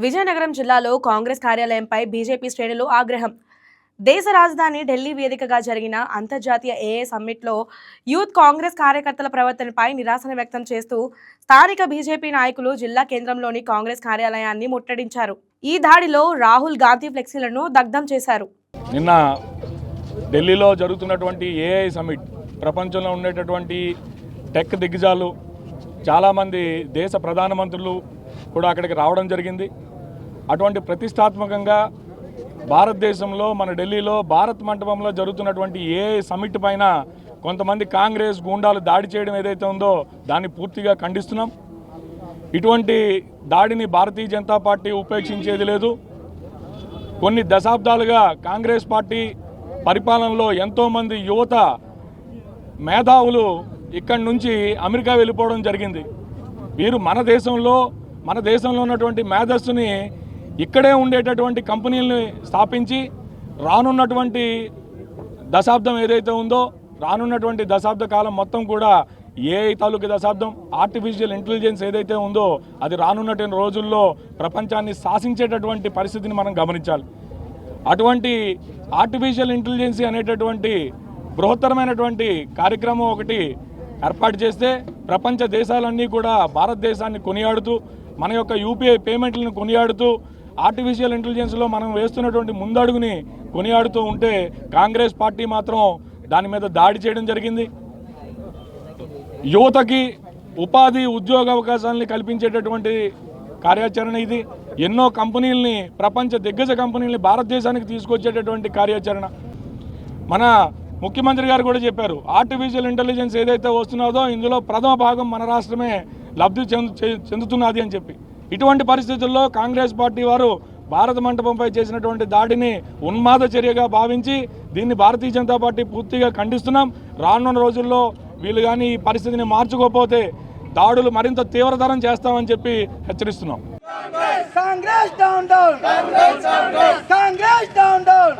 విజయనగరం జిల్లాలో కాంగ్రెస్ కార్యాలయంపై బీజేపీ శ్రేణులు ఆగ్రహం. దేశ రాజధాని ఢిల్లీ వేదికగా జరిగిన అంతర్జాతీయ ఏఏ సమ్మిట్లో యూత్ కాంగ్రెస్ కార్యకర్తల ప్రవర్తనపై నిరాశన వ్యక్తం చేస్తూ స్థానిక బీజేపీ నాయకులు జిల్లా కేంద్రంలోని కాంగ్రెస్ కార్యాలయాన్ని ముట్టడించారు. ఈ దాడిలో రాహుల్ గాంధీ ఫ్లెక్సీలను దగ్ధం చేశారు. నిన్న ఢిల్లీలో జరుగుతున్నటువంటి ఏఐ సమ్మిట్, ప్రపంచంలో ఉండేటటువంటి టెక్ దిగ్గజాలు, చాలామంది దేశ ప్రధానమంత్రులు కూడా అక్కడికి రావడం జరిగింది. అటువంటి ప్రతిష్టాత్మకంగా భారతదేశంలో మన ఢిల్లీలో భారత్ మంటపంలో జరుగుతున్నటువంటి ఏఐ సమ్మిట్ పైన కొంతమంది కాంగ్రెస్ గూండాలు దాడి చేయడం ఏదైతే ఉందో దాన్ని పూర్తిగా ఖండిస్తున్నాం. ఇటువంటి దాడిని భారతీయ జనతా పార్టీ ఉపేక్షించేది లేదు. కొన్ని దశాబ్దాలుగా కాంగ్రెస్ పార్టీ పరిపాలనలో ఎంతోమంది యువత మేధావులు ఇక్కడి నుంచి అమెరికా వెళ్ళిపోవడం జరిగింది. వీరు మన దేశంలో ఉన్నటువంటి మేధస్సుని ఇక్కడే ఉండేటటువంటి కంపెనీలని స్థాపించి రానున్నటువంటి దశాబ్దం ఏదైతే ఉందో, రానున్నటువంటి దశాబ్ద కాలం మొత్తం కూడా ఏఐ తాలూకు దశాబ్దం, ఆర్టిఫిషియల్ ఇంటెలిజెన్స్ ఏదైతే ఉందో అది రానున్నటువంటి రోజుల్లో ప్రపంచాన్ని శాసించేటటువంటి పరిస్థితిని మనం గమనించాలి. అటువంటి ఆర్టిఫిషియల్ ఇంటెలిజెన్స్ అనేటటువంటి బృహత్తరమైనటువంటి కార్యక్రమం ఒకటి ఏర్పాటు చేస్తే ప్రపంచ దేశాలన్నీ కూడా భారతదేశాన్ని కొనియాడుతూ, మన యొక్క యూపీఐ పేమెంట్లను కొనియాడుతూ, ఆర్టిఫిషియల్ ఇంటెలిజెన్స్లో మనం వేస్తున్నటువంటి ముందడుగుని కొనియాడుతూ ఉంటే కాంగ్రెస్ పార్టీ మాత్రం దాని మీద దాడి చేయడం జరిగింది. యువతకి ఉపాధి ఉద్యోగ అవకాశాలని కల్పించేటటువంటి కార్యాచరణ ఇది. ఎన్నో కంపెనీలని, ప్రపంచ దిగ్గజ కంపెనీలని భారతదేశానికి తీసుకొచ్చేటటువంటి కార్యాచరణ. మన ముఖ్యమంత్రి గారు కూడా చెప్పారు, ఆర్టిఫిషియల్ ఇంటెలిజెన్స్ ఏదైతే వస్తున్నదో ఇందులో ప్రథమ భాగం మన రాష్ట్రమే లబ్ధి చెందుతున్నది అని చెప్పి. ఇటువంటి పరిస్థితుల్లో కాంగ్రెస్ పార్టీ వారు భారత మంటపంపై చేసినటువంటి దాడిని ఉన్మాద చర్యగా భావించి దీన్ని భారతీయ జనతా పార్టీ పూర్తిగా ఖండిస్తున్నాం. రానున్న రోజుల్లో వీళ్ళు కానీ ఈ పరిస్థితిని మార్చుకోకపోతే దాడులు మరింత తీవ్రతరం చేస్తామని చెప్పి హెచ్చరిస్తున్నాం. Congress down down, Congress down down.